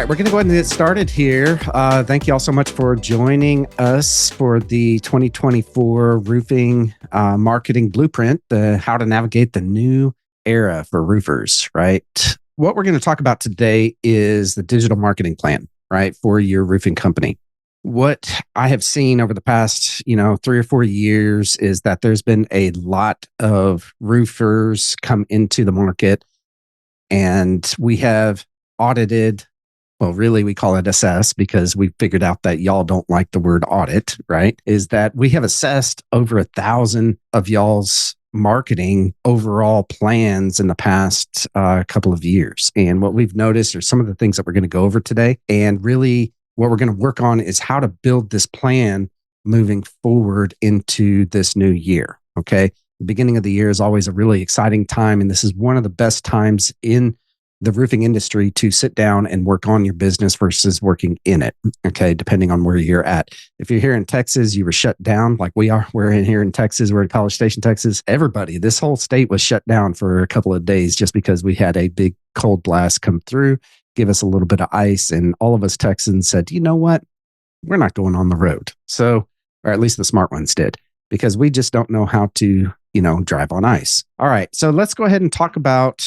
right, we're going to go ahead and get started here. Thank you all so much for joining us for the 2024 Roofing Marketing Blueprint, how to navigate the new era for roofers, right? What we're going to talk about today is the digital marketing plan, right, for your roofing company. What I have seen over the past, 3 or 4 years is that there's been a lot of roofers come into the market, and we have audited. Well, really, we call it assess because we figured out that y'all don't like the word audit, right? Is that we have assessed over 1,000 of y'all's marketing overall plans in the past couple of years. And what we've noticed are some of the things that we're going to go over today. And really, what we're going to work on is how to build this plan moving forward into this new year. Okay. The beginning of the year is always a really exciting time. And this is one of the best times in the roofing industry to sit down and work on your business versus working in it. Okay. Depending on where you're at. If you're here in Texas, you were shut down like we are. We're here in Texas. We're in College Station, Texas. Everybody, this whole state was shut down for a couple of days just because we had a big cold blast come through, give us a little bit of ice. And all of us Texans said, you know what? We're not going on the road. So, or at least the smart ones did, because we just don't know how to, drive on ice. All right. So let's go ahead and talk about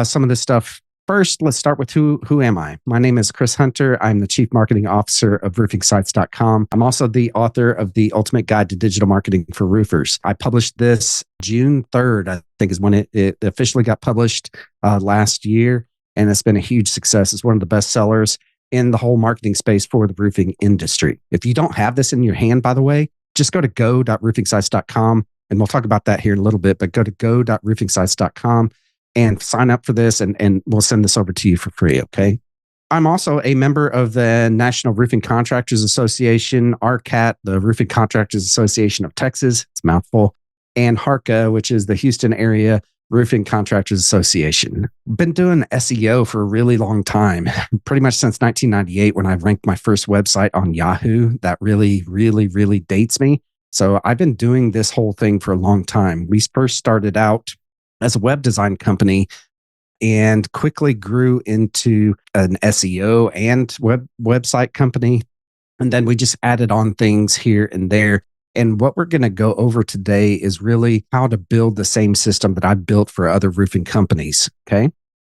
some of this stuff. First, let's start with who am I? My name is Chris Hunter. I'm the Chief Marketing Officer of roofingsites.com. I'm also the author of the Ultimate Guide to Digital Marketing for Roofers. I published this June 3rd, I think is when it officially got published last year. And it's been a huge success. It's one of the best sellers in the whole marketing space for the roofing industry. If you don't have this in your hand, by the way, just go to go.roofingsites.com. And we'll talk about that here in a little bit, but go to go.roofingsites.com and sign up for this, and we'll send this over to you for free, okay? I'm also a member of the National Roofing Contractors Association, RCAT, the Roofing Contractors Association of Texas, it's a mouthful, and HARCA, which is the Houston Area Roofing Contractors Association. Been doing SEO for a really long time, pretty much since 1998 when I ranked my first website on Yahoo. That really, really, really dates me. So I've been doing this whole thing for a long time. We first started out as a web design company and quickly grew into an SEO and website company. And then we just added on things here and there. And what we're going to go over today is really how to build the same system that I built for other roofing companies. Okay.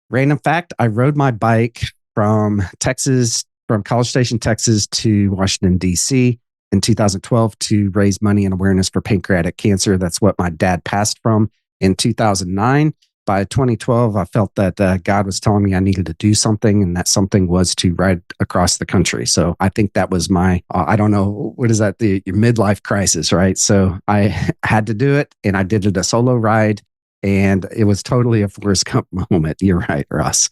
Random fact, I rode my bike from College Station, Texas to Washington, D.C. in 2012 to raise money and awareness for pancreatic cancer. That's what my dad passed from in 2009. By 2012, I felt that God was telling me I needed to do something, and that something was to ride across the country. So I think that was my, I don't know, what is that, your midlife crisis, right? So I had to do it, and I did it a solo ride, and it was totally a Forrest Gump moment. You're right, Ross.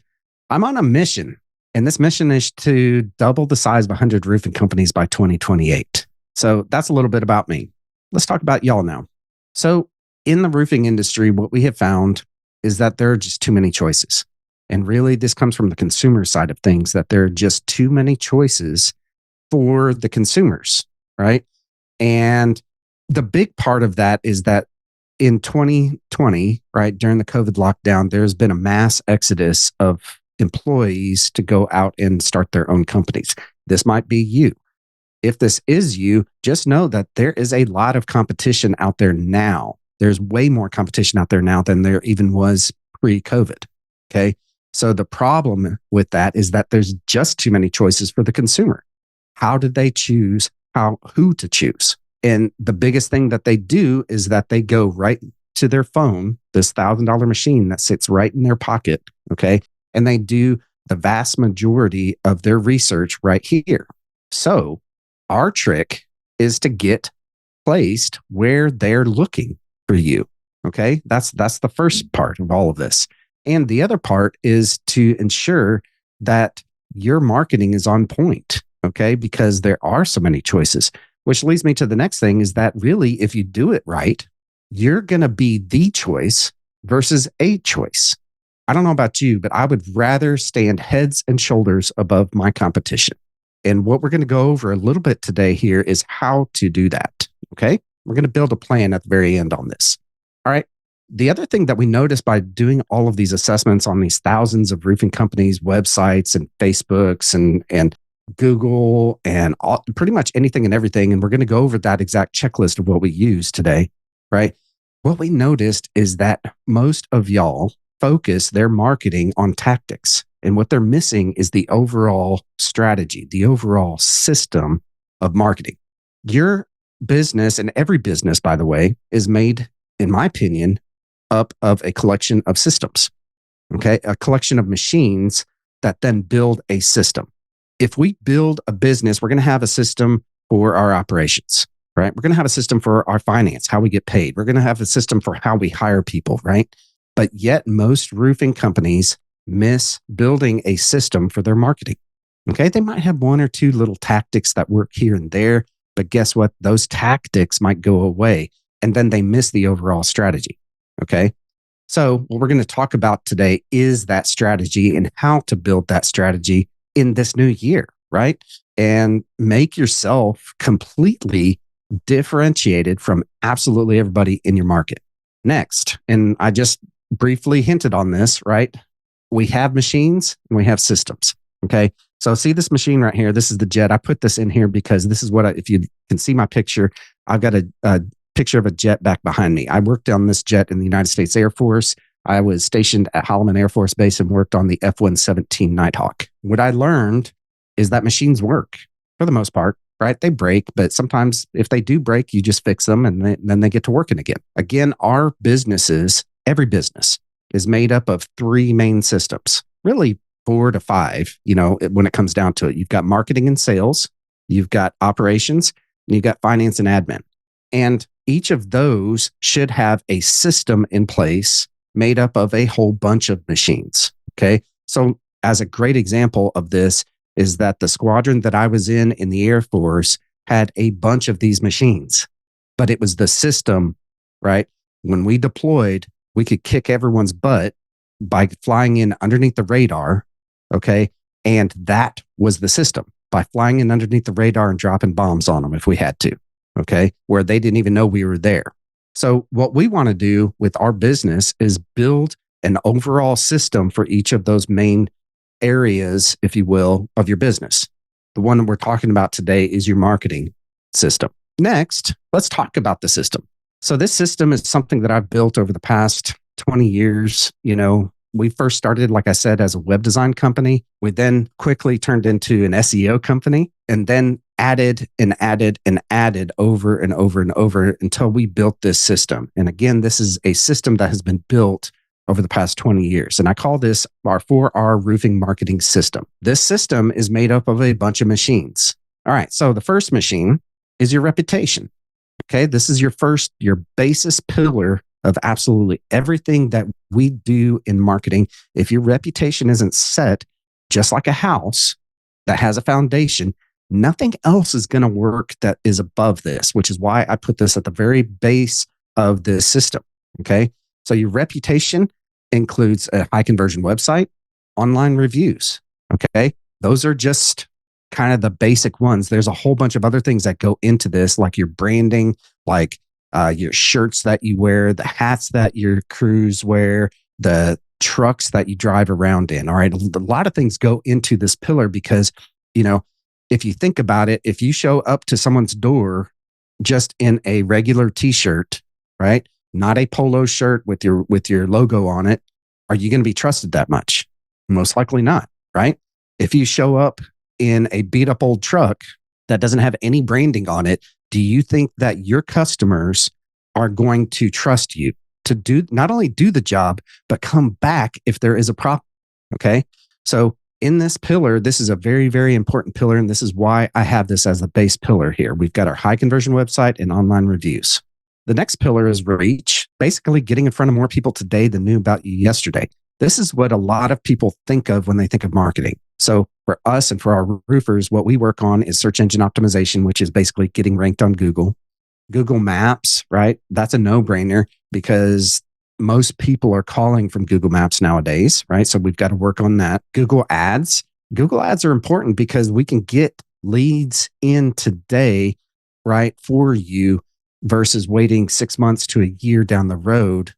I'm on a mission, and this mission is to double the size of 100 roofing companies by 2028. So that's a little bit about me. Let's talk about y'all now. So in the roofing industry, what we have found is that there are just too many choices. And really, this comes from the consumer side of things, that there are just too many choices for the consumers, right? And the big part of that is that in 2020, right, during the COVID lockdown, there's been a mass exodus of employees to go out and start their own companies. This might be you. If this is you, just know that there is a lot of competition out there now. There's way more competition out there now than there even was pre-COVID. Okay. So the problem with that is that there's just too many choices for the consumer. How did they choose who to choose? And the biggest thing that they do is that they go right to their phone, this $1,000 machine that sits right in their pocket. Okay. And they do the vast majority of their research right here. So our trick is to get placed where they're looking for you. Okay. That's the first part of all of this. And the other part is to ensure that your marketing is on point. Okay. Because there are so many choices, which leads me to the next thing is that really, if you do it right, you're going to be the choice versus a choice. I don't know about you, but I would rather stand heads and shoulders above my competition. And what we're going to go over a little bit today here is how to do that. Okay. We're going to build a plan at the very end on this. All right. the other thing that we noticed by doing all of these assessments on these thousands of roofing companies' websites and Facebooks and Google and pretty much anything and everything, and we're going to go over that exact checklist of what we use today, right? What we noticed is that most of y'all focus their marketing on tactics. And what they're missing is the overall strategy, the overall system of marketing. Your business, and every business, by the way, is made, in my opinion, up of a collection of systems, okay? A collection of machines that then build a system. If we build a business, we're going to have a system for our operations, right? We're going to have a system for our finance, how we get paid. We're going to have a system for how we hire people, right? But yet most roofing companies miss building a system for their marketing. Okay. They might have one or two little tactics that work here and there, but guess what? Those tactics might go away and then they miss the overall strategy. Okay. So what we're going to talk about today is that strategy and how to build that strategy in this new year, right? And make yourself completely differentiated from absolutely everybody in your market. Next, and I just briefly hinted on this, right? We have machines and we have systems. Okay. So see this machine right here. This is the jet. I put this in here because this is what, if you can see my picture, I've got a picture of a jet back behind me. I worked on this jet in the United States Air Force. I was stationed at Holloman Air Force Base and worked on the F-117 Nighthawk. What I learned is that machines work for the most part, right? They break, but sometimes if they do break, you just fix them and then they get to working again. Again, our businesses, every business is made up of three main systems, really 4 to 5, when it comes down to it. You've got marketing and sales, you've got operations, and you've got finance and admin. And each of those should have a system in place made up of a whole bunch of machines. Okay. So as a great example of this is that the squadron that I was in the Air Force had a bunch of these machines, but it was the system, right? When we deployed, we could kick everyone's butt by flying in underneath the radar. Okay. And that was the system, by flying in underneath the radar and dropping bombs on them if we had to. Okay. Where they didn't even know we were there. So what we want to do with our business is build an overall system for each of those main areas, if you will, of your business. The one that we're talking about today is your marketing system. Next, let's talk about the system. So this system is something that I've built over the past 20 years. We first started, like I said, as a web design company. We then quickly turned into an SEO company and then added and added and added over and over and over until we built this system. And again, this is a system that has been built over the past 20 years. And I call this our 4R roofing marketing system. This system is made up of a bunch of machines. All right. So the first machine is your reputation. Okay. This is your basis pillar of absolutely everything that we do in marketing. If your reputation isn't set, just like a house that has a foundation, nothing else is going to work that is above this, which is why I put this at the very base of this system. Okay. So your reputation includes a high conversion website, online reviews. Okay. Those are just kind of the basic ones. There's a whole bunch of other things that go into this, like your branding, like your shirts that you wear, the hats that your crews wear, the trucks that you drive around in. All right. A lot of things go into this pillar because, if you think about it, if you show up to someone's door just in a regular t-shirt, right? Not a polo shirt with your logo on it, are you going to be trusted that much? Most likely not, right? If you show up in a beat up old truck that doesn't have any branding on it, do you think that your customers are going to trust you to not only do the job, but come back if there is a problem? Okay. So in this pillar, this is a very, very important pillar. And this is why I have this as the base pillar here. We've got our high conversion website and online reviews. The next pillar is reach, basically getting in front of more people today than knew about you yesterday. This is what a lot of people think of when they think of marketing. So for us and for our roofers, what we work on is search engine optimization, which is basically getting ranked on Google. Google Maps, right? That's a no-brainer because most people are calling from Google Maps nowadays, right? So we've got to work on that. Google Ads. Google Ads are important because we can get leads in today, right, for you versus waiting 6 months to a year down the road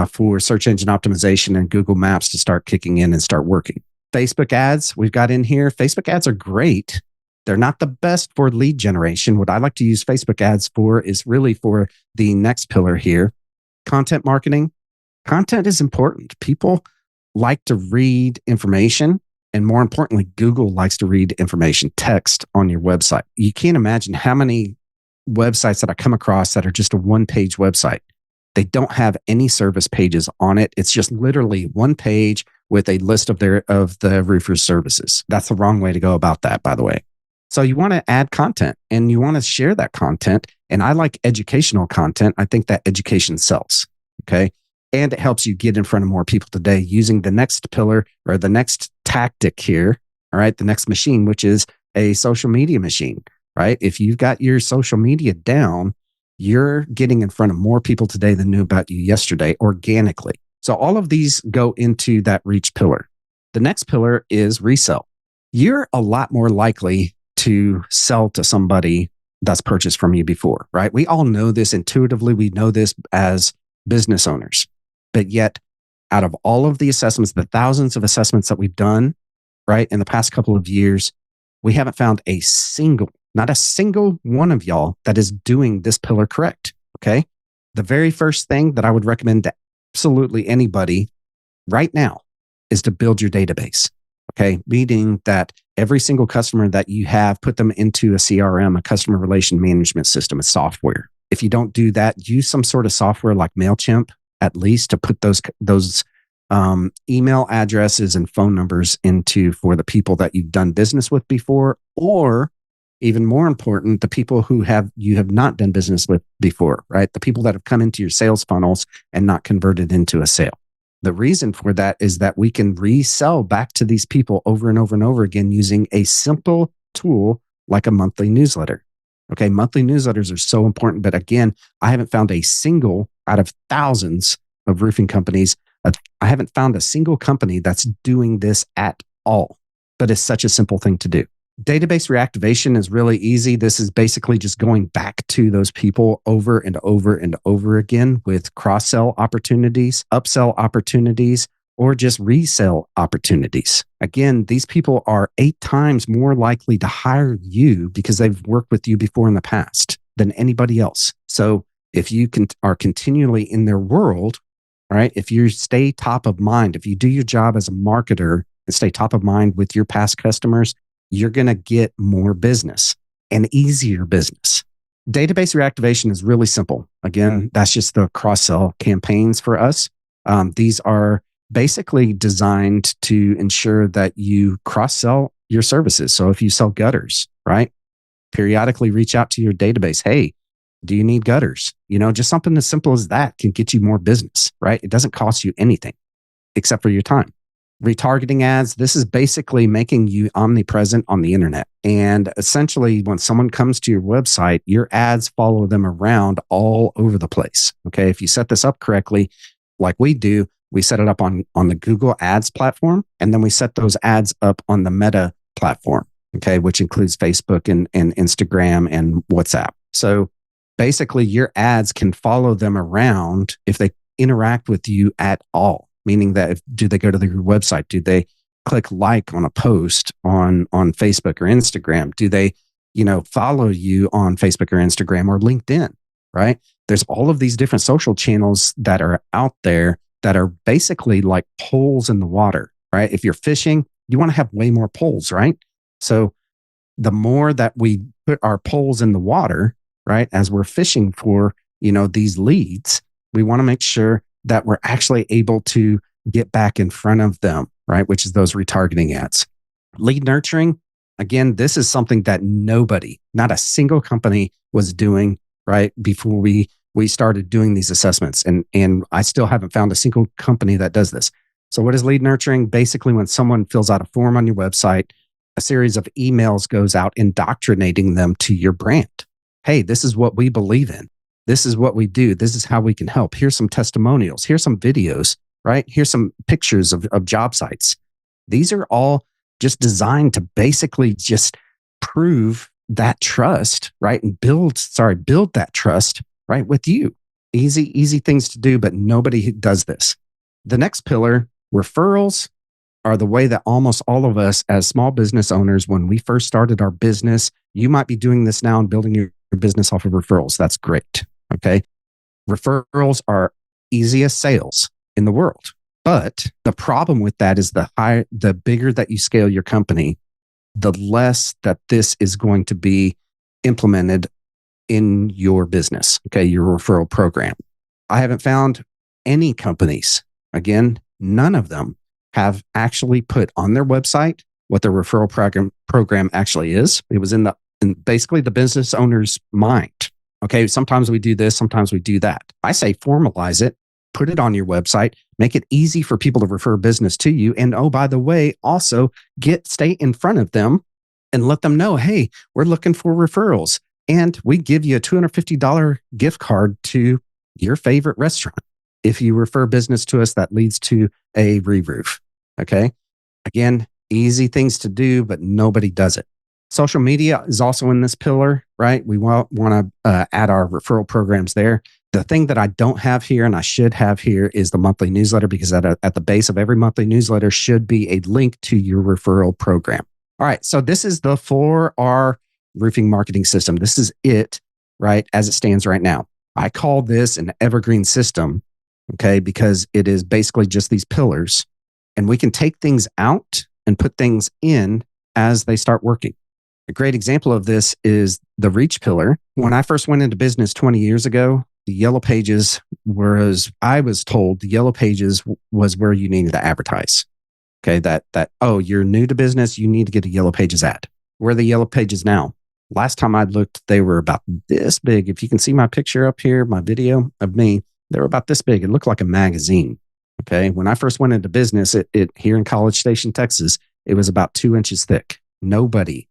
for search engine optimization and Google Maps to start kicking in and start working. Facebook ads we've got in here. Facebook ads are great. They're not the best for lead generation. What I like to use Facebook ads for is really for the next pillar here. Content marketing. Content is important. People like to read information. And more importantly, Google likes to read information, text on your website. You can't imagine how many websites that I come across that are just a one-page website. They don't have any service pages on it. It's just literally one page with a list of the roofer's services. That's the wrong way to go about that, by the way. So you want to add content and you want to share that content. And I like educational content. I think that education sells. Okay. And it helps you get in front of more people today using the next pillar or the next tactic here. All right. The next machine, which is a social media machine, right? If you've got your social media down, you're getting in front of more people today than knew about you yesterday organically. So all of these go into that reach pillar. The next pillar is resell. You're a lot more likely to sell to somebody that's purchased from you before, right? We all know this intuitively. We know this as business owners. But yet, out of all of the assessments, the thousands of assessments that we've done, right, in the past couple of years, we haven't found not a single one of y'all that is doing this pillar correct. Okay. The very first thing that I would recommend to absolutely anybody right now is to build your database. Okay. Meaning that every single customer that you have, put them into a CRM, a customer relation management system, a software. If you don't do that, use some sort of software like MailChimp, at least to put those email addresses and phone numbers into for the people that you've done business with before, or even more important, the people who you have not done business with before, right? The people that have come into your sales funnels and not converted into a sale. The reason for that is that we can resell back to these people over and over and over again using a simple tool like a monthly newsletter. Okay, monthly newsletters are so important. But again, I haven't found a single out of thousands of roofing companies. I haven't found a single company that's doing this at all. But it's such a simple thing to do. Database reactivation is really easy. This is basically just going back to those people over and over and over again with cross-sell opportunities, upsell opportunities, or just resell opportunities. Again, these people are 8 times more likely to hire you because they've worked with you before in the past than anybody else. So if you are continually in their world, right? If you stay top of mind, if you do your job as a marketer and stay top of mind with your past customers, you're going to get more business and easier business. Database reactivation is really simple. Again, that's just the cross-sell campaigns for us. These are basically designed to ensure that you cross-sell your services. So if you sell gutters, right? Periodically reach out to your database. Hey, do you need gutters? Just something as simple as that can get you more business, right? It doesn't cost you anything except for your time. Retargeting ads, this is basically making you omnipresent on the internet. And essentially, when someone comes to your website, your ads follow them around all over the place. Okay. If you set this up correctly, like we do, we set it up on the Google Ads platform, and then we set those ads up on the Meta platform, okay, which includes Facebook and Instagram and WhatsApp. So basically, your ads can follow them around if they interact with you at all. Meaning that do they go to your website? Do they click like on a post on Facebook or Instagram? Do they, follow you on Facebook or Instagram or LinkedIn, right? There's all of these different social channels that are out there that are basically like poles in the water, right? If you're fishing, you want to have way more poles, right? So the more that we put our poles in the water, right, as we're fishing for, these leads, we want to make sure that we're actually able to get back in front of them, right? Which is those retargeting ads. Lead nurturing, again, this is something that not a single company was doing, right? Before we started doing these assessments. And I still haven't found a single company that does this. So what is lead nurturing? Basically, when someone fills out a form on your website, a series of emails goes out indoctrinating them to your brand. Hey, this is what we believe in. This is what we do. This is how we can help. Here's some testimonials. Here's some videos, right? Here's some pictures of job sites. These are all just designed to basically just prove that trust, right? And build that trust, right, with you. Easy things to do, but nobody does this. The next pillar, referrals, are the way that almost all of us as small business owners, when we first started our business, you might be doing this now and building your business off of referrals. That's great. Okay. Referrals are easiest sales in the world. But the problem with that is the bigger that you scale your company, the less that this is going to be implemented in your business. Okay. Your referral program. I haven't found any companies, again, none of them have actually put on their website what their referral program actually is. It was in basically the business owner's mind. Okay, sometimes we do this, sometimes we do that. I say formalize it, put it on your website, make it easy for people to refer business to you. And oh, by the way, also stay in front of them and let them know, hey, we're looking for referrals. And we give you a $250 gift card to your favorite restaurant if you refer business to us that leads to a re-roof. Okay. Again, easy things to do, but nobody does it. Social media is also in this pillar, right? We want to add our referral programs there. The thing that I don't have here and I should have here is the monthly newsletter, because at the base of every monthly newsletter should be a link to your referral program. All right. So this is the 4R roofing marketing system. This is it, right? As it stands right now. I call this an evergreen system, okay? Because it is basically just these pillars. And we can take things out and put things in as they start working. A great example of this is the reach pillar. When I first went into business 20 years ago, the yellow pages I was told the yellow pages was where you needed to advertise. Okay. Oh, you're new to business. You need to get a yellow pages ad. Where are the yellow pages now? Last time I looked, they were about this big. If you can see my picture up here, my video of me, they were about this big. It looked like a magazine. Okay. When I first went into business, it here in College Station, Texas, it was about 2 inches thick. Nobody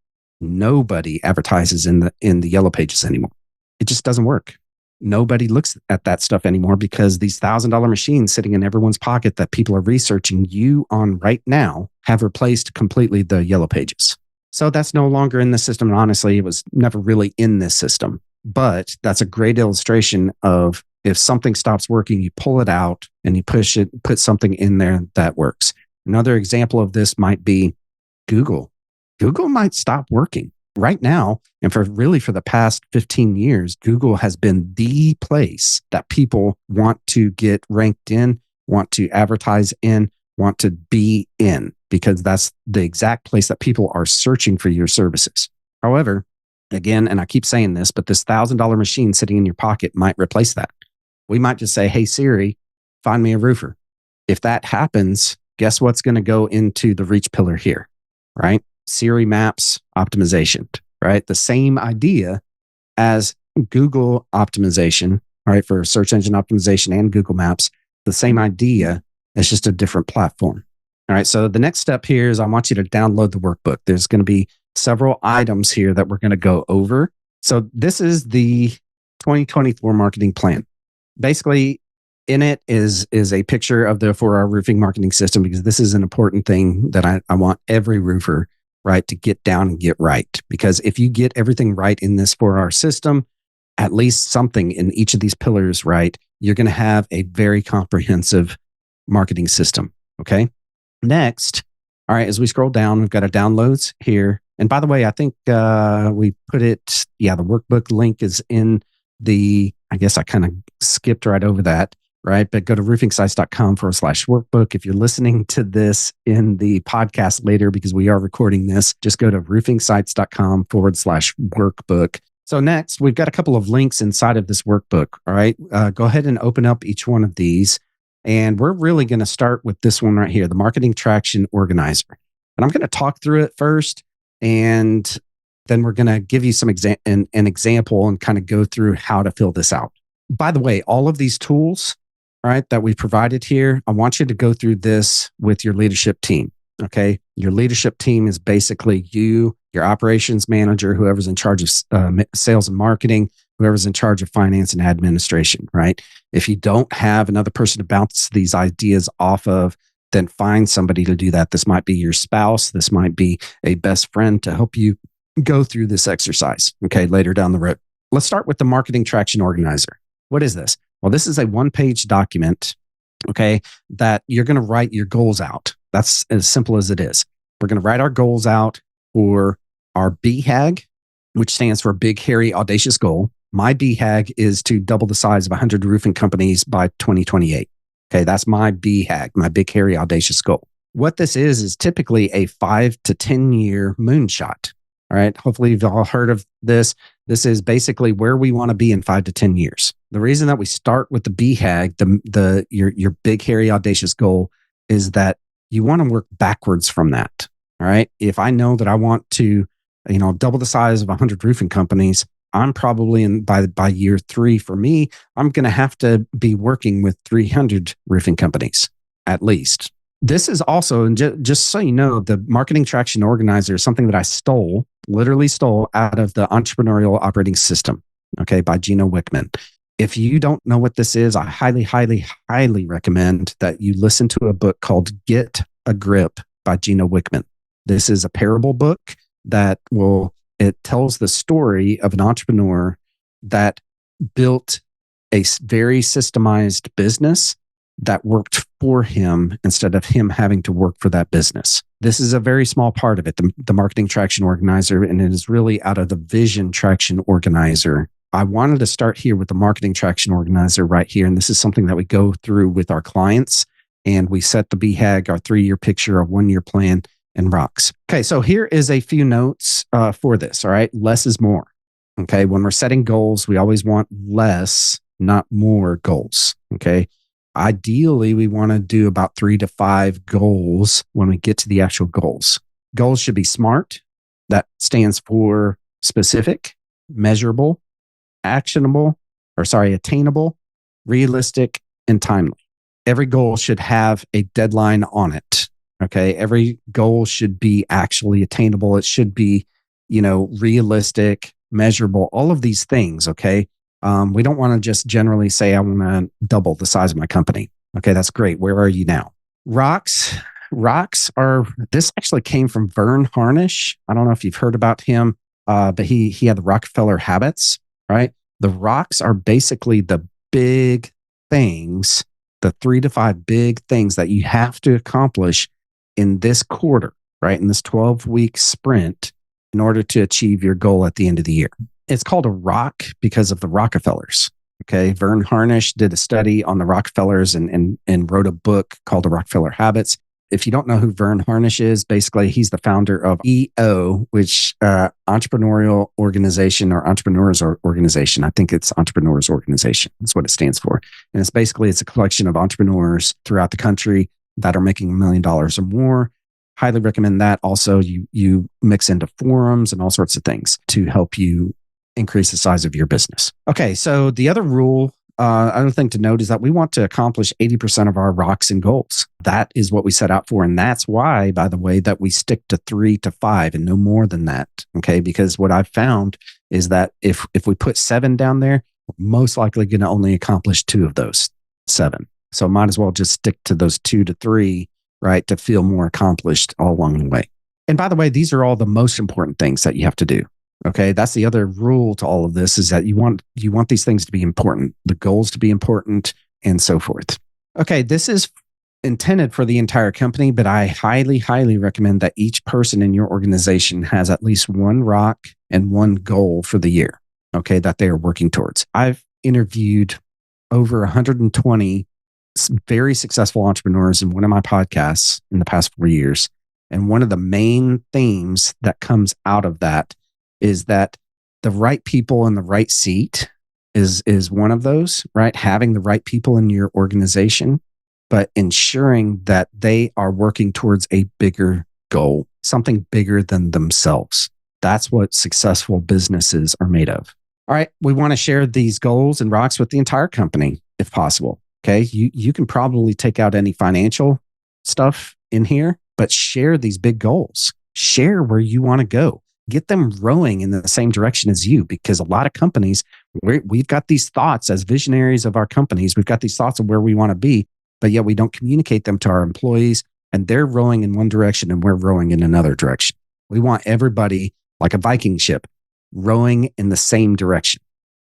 advertises in the yellow pages anymore. It just doesn't work. Nobody looks at that stuff anymore because these $1,000 machines sitting in everyone's pocket that people are researching you on right now have replaced completely the yellow pages. So that's no longer in the system. And honestly, it was never really in this system. But that's a great illustration of if something stops working, you pull it out and you push it, put something in there that works. Another example of this might be Google. Google might stop working right now. And for the past 15 years, Google has been the place that people want to get ranked in, want to advertise in, want to be in, because that's the exact place that people are searching for your services. However, again, and I keep saying this, but this $1,000 machine sitting in your pocket might replace that. We might just say, hey, Siri, find me a roofer. If that happens, guess what's going to go into the reach pillar here, right? Siri Maps optimization, right? The same idea as Google optimization, right? For search engine optimization and Google Maps, the same idea. It's just a different platform. All right. So the next step here is I want you to download the workbook. There's going to be several items here that we're going to go over. So this is the 2024 marketing plan. Basically, in it is a picture of the 4R roofing marketing system, because this is an important thing that I want every roofer, right, to get down and get right. Because if you get everything right in this 4R system, at least something in each of these pillars right, you're going to have a very comprehensive marketing system. Okay. Next, all right, as we scroll down, we've got our downloads here. And by the way, I think we put it, the workbook link is in I guess I kind of skipped right over that, right? But go to roofingsites.com/workbook. If you're listening to this in the podcast later, because we are recording this, just go to roofingsites.com/workbook. So next, we've got a couple of links inside of this workbook. All right. Go ahead and open up each one of these. And we're really going to start with this one right here, the Marketing Traction Organizer. And I'm going to talk through it first, and then we're going to give you some an example and kind of go through how to fill this out. By the way, all of these tools, right, that we've provided here, I want you to go through this with your leadership team. Okay. Your leadership team is basically you, your operations manager, whoever's in charge of sales and marketing, whoever's in charge of finance and administration, right? If you don't have another person to bounce these ideas off of, then find somebody to do that. This might be your spouse. This might be a best friend to help you go through this exercise, okay, later down the road. Let's start with the Marketing Traction Organizer. What is this? Well, this is a one-page document, okay, that you're going to write your goals out. That's as simple as it is. We're going to write our goals out for our BHAG, which stands for Big, Hairy, Audacious Goal. My BHAG is to double the size of 100 roofing companies by 2028. Okay, that's my BHAG, my Big, Hairy, Audacious Goal. What this is typically a 5 to 10 year moonshot. All right, hopefully you've all heard of this. This is basically where we want to be in 5 to 10 years. The reason that we start with the BHAG, your Big, Hairy, Audacious Goal, is that you want to work backwards from that. All right, if I know that I want to, double the size of 100 roofing companies, I'm probably by year 3 for me, I'm going to have to be working with 300 roofing companies at least. This is also, and just so you know, the Marketing Traction Organizer is something that I literally stole out of the Entrepreneurial Operating System, okay, by Gino Wickman. If you don't know what this is, I highly, highly, highly recommend that you listen to a book called Get a Grip by Gino Wickman. This is a parable book that it tells the story of an entrepreneur that built a very systemized business that worked for him instead of him having to work for that business. This is a very small part of it, the Marketing Traction Organizer, and it is really out of the Vision Traction Organizer. I wanted to start here with the Marketing Traction Organizer right here, and this is something that we go through with our clients, and we set the BHAG, our 3-year picture, our 1-year plan, and rocks. Okay, so here is a few notes for this, all right? Less is more, okay? When we're setting goals, we always want less, not more goals, okay? Ideally, we want to do about 3 to 5 goals when we get to the actual goals. Goals should be SMART. That stands for specific, measurable, attainable, realistic, and timely. Every goal should have a deadline on it. Okay. Every goal should be actually attainable. It should be, realistic, measurable, all of these things. Okay. We don't want to just generally say, I want to double the size of my company. Okay. That's great. Where are you now? Rocks this actually came from Vern Harnish. I don't know if you've heard about him, but he had the Rockefeller habits, right? The rocks are basically the big things, the 3 to 5 big things that you have to accomplish in this quarter, right? In this 12-week sprint in order to achieve your goal at the end of the year. It's called a rock because of the Rockefellers. Okay. Vern Harnish did a study on the Rockefellers and wrote a book called The Rockefeller Habits. If you don't know who Vern Harnish is, basically he's the founder of EO, which Entrepreneurial Organization or Entrepreneurs Organization. I think it's Entrepreneurs Organization. That's what it stands for. And it's a collection of entrepreneurs throughout the country that are making $1 million or more. Highly recommend that. Also, you mix into forums and all sorts of things to help you increase the size of your business. Okay, so the other thing to note is that we want to accomplish 80% of our rocks and goals. That is what we set out for. And that's why, by the way, that we stick to 3 to 5 and no more than that. Okay, because what I've found is that if we put 7 down there, we're most likely going to only accomplish 2 of those 7. So might as well just stick to those 2 to 3, right, to feel more accomplished all along the way. And by the way, these are all the most important things that you have to do. Okay, that's the other rule to all of this is that you want these things to be important, the goals to be important, and so forth. Okay, this is intended for the entire company, but I highly, highly recommend that each person in your organization has at least 1 rock and 1 goal for the year, okay, that they are working towards. I've interviewed over 120 very successful entrepreneurs in one of my podcasts in the past 4 years. And one of the main themes that comes out of that is that the right people in the right seat is one of those, right? Having the right people in your organization, but ensuring that they are working towards a bigger goal, something bigger than themselves. That's what successful businesses are made of. All right. We want to share these goals and rocks with the entire company if possible. Okay. You can probably take out any financial stuff in here, but share these big goals. Share where you want to go. Get them rowing in the same direction as you, because a lot of companies, we've got these thoughts as visionaries of our companies. We've got these thoughts of where we want to be, but yet we don't communicate them to our employees, and they're rowing in one direction and we're rowing in another direction. We want everybody, like a Viking ship, rowing in the same direction.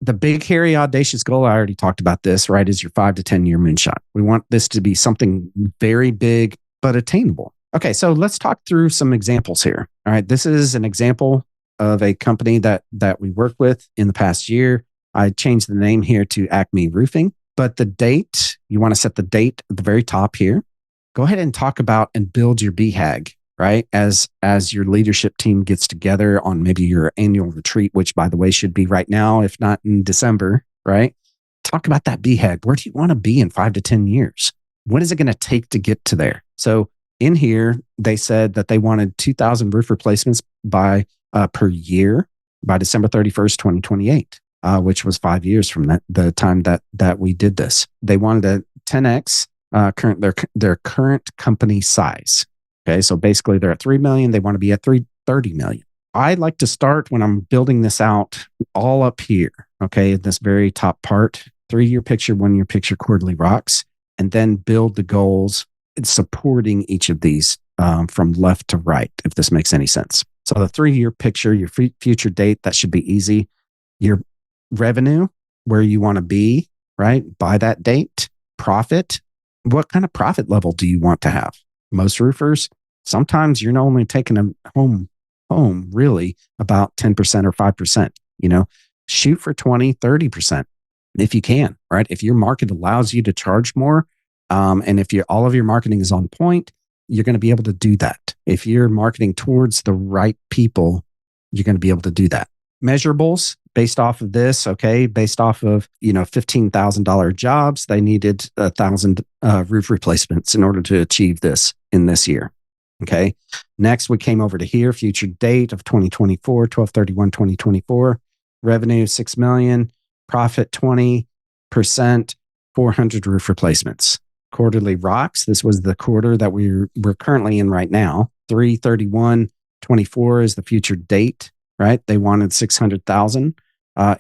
The big, hairy, audacious goal, I already talked about this, right, is your 5 to 10 year moonshot. We want this to be something very big, but attainable. Okay, so let's talk through some examples here. All right, this is an example of a company that we worked with in the past year. I changed the name here to Acme Roofing, but the date, you want to set the date at the very top here. Go ahead and talk about and build your BHAG, right? As your leadership team gets together on maybe your annual retreat, which by the way should be right now, if not in December, right? Talk about that BHAG. Where do you want to be in 5 to 10 years? What is it going to take to get to there? So in here, they said that they wanted 2,000 roof replacements by per year by December 31st, 2028, which was 5 years from the time that we did this. They wanted a 10x their current company size. Okay, so basically they're at 3 million. They want to be at 30 million. I like to start when I'm building this out all up here. Okay, in this very top part, 3-year picture, 1-year picture, quarterly rocks, and then build the goals supporting each of these from left to right, if this makes any sense. So the 3-year picture, your future date, that should be easy. Your revenue, where you want to be, right, by that date. Profit, what kind of profit level do you want to have? Most roofers, sometimes you're not only taking them home really about 10% or 5%, shoot for 20, 30% if you can, right? If your market allows you to charge more, and if all of your marketing is on point, you're going to be able to do that. If you're marketing towards the right people, you're going to be able to do that. Measurables based off of this, okay, based off of, $15,000 jobs, they needed 1,000 roof replacements in order to achieve this in this year. Okay. Next, we came over to here, future date of 2024, 12/31/2024, revenue 6 million, profit 20%, 400 roof replacements. Quarterly rocks. This was the quarter that we're currently in right now. 3/31/24 is the future date, right? They wanted 600,000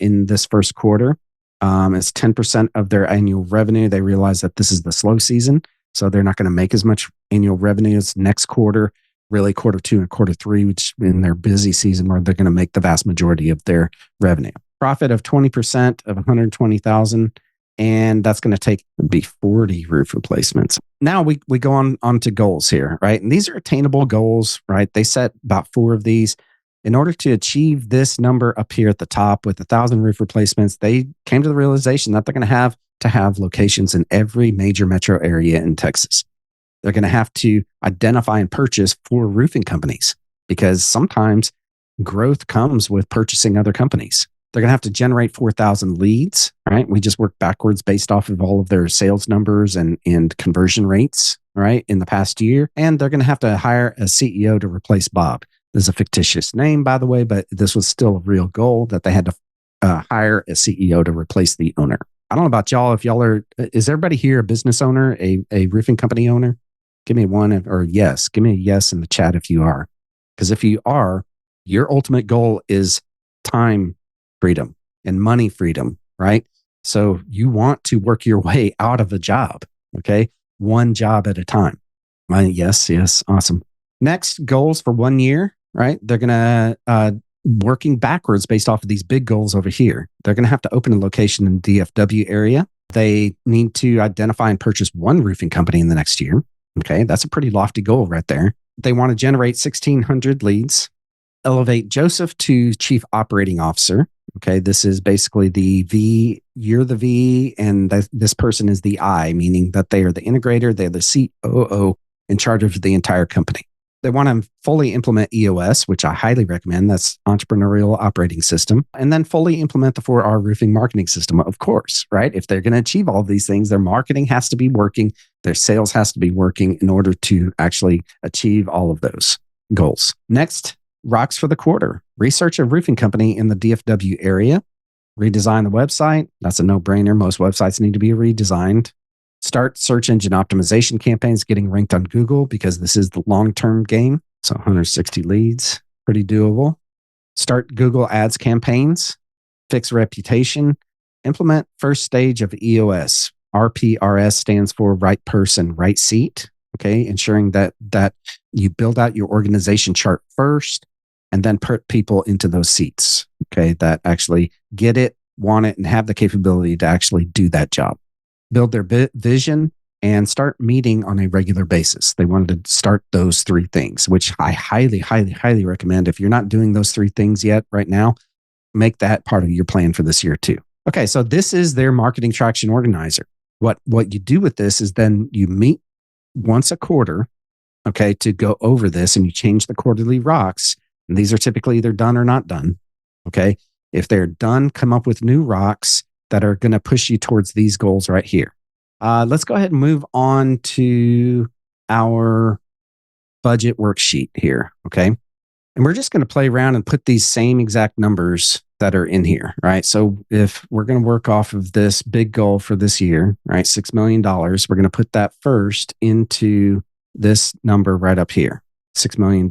in this first quarter. It's 10% of their annual revenue. They realize that this is the slow season, so they're not going to make as much annual revenue as next quarter, really quarter 2 and quarter 3, which in their busy season where they're going to make the vast majority of their revenue. Profit of 20% of 120,000. And that's going to be 40 roof replacements. Now we go on to goals here, right? And these are attainable goals, right? They set about 4 of these. In order to achieve this number up here at the top with 1,000 roof replacements, they came to the realization that they're going to have locations in every major metro area in Texas. They're going to have to identify and purchase 4 roofing companies because sometimes growth comes with purchasing other companies. They're going to have to generate 4,000 leads, right? We just work backwards based off of all of their sales numbers and conversion rates, right, in the past year. And they're going to have to hire a CEO to replace Bob. This is a fictitious name, by the way, but this was still a real goal that they had to hire a CEO to replace the owner. I don't know about y'all. If y'all is everybody here a business owner, a roofing company owner? Give me one or yes. Give me a yes in the chat if you are. Because if you are, your ultimate goal is time freedom and money freedom, right? So you want to work your way out of a job, okay? One job at a time. Yes, awesome. Next, goals for 1 year, right? They're going to, working backwards based off of these big goals over here. They're going to have to open a location in the DFW area. They need to identify and purchase 1 roofing company in the next year. Okay, that's a pretty lofty goal right there. They want to generate 1,600 leads, elevate Joseph to Chief Operating Officer. Okay, this is basically the V, you're the V, and this person is the I, meaning that they are the integrator, they're the COO in charge of the entire company. They want to fully implement EOS, which I highly recommend. That's Entrepreneurial Operating System. And then fully implement the 4R Roofing Marketing System, of course, right? If they're going to achieve all of these things, their marketing has to be working, their sales has to be working in order to actually achieve all of those goals. Next, rocks for the quarter. Research a roofing company in the DFW area. Redesign the website. That's a no-brainer. Most websites need to be redesigned. Start search engine optimization campaigns, getting ranked on Google because this is the long-term game. So 160 leads, pretty doable. Start Google Ads campaigns. Fix reputation. Implement first stage of EOS. RPRS stands for right person, right seat. Okay, ensuring that you build out your organization chart first and then put people into those seats, okay, that actually get it want it, and have the capability to actually do that job, build their vision, and start meeting on a regular basis. They wanted to start those three things, which I highly, highly, highly recommend. If you're not doing those three things yet right now, make that part of your plan for this year too. Okay, so this is their marketing traction organizer. What you do with this is then you meet once a quarter, okay, to go over this, and you change the quarterly rocks. And these are typically either done or not done. Okay. If they're done, come up with new rocks that are going to push you towards these goals right here. Let's go ahead and move on to our budget worksheet here. Okay. And we're just going to play around and put these same exact numbers that are in here, right? So if we're going to work off of this big goal for this year, right, $6 million, we're going to put that first into this number right up here, $6 million.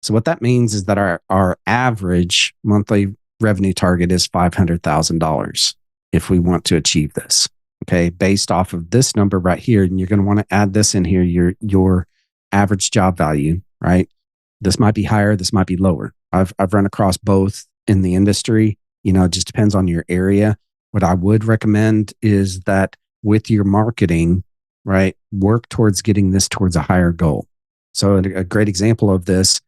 So what that means is that our average monthly revenue target is $500,000 if we want to achieve this, okay, based off of this number right here. And you're going to want to add this in here, your average job value, right? This might be higher, this might be lower. I've run across both in the industry. It just depends on your area. What I would recommend is that with your marketing, right, work towards getting this towards a higher goal. So a great example of this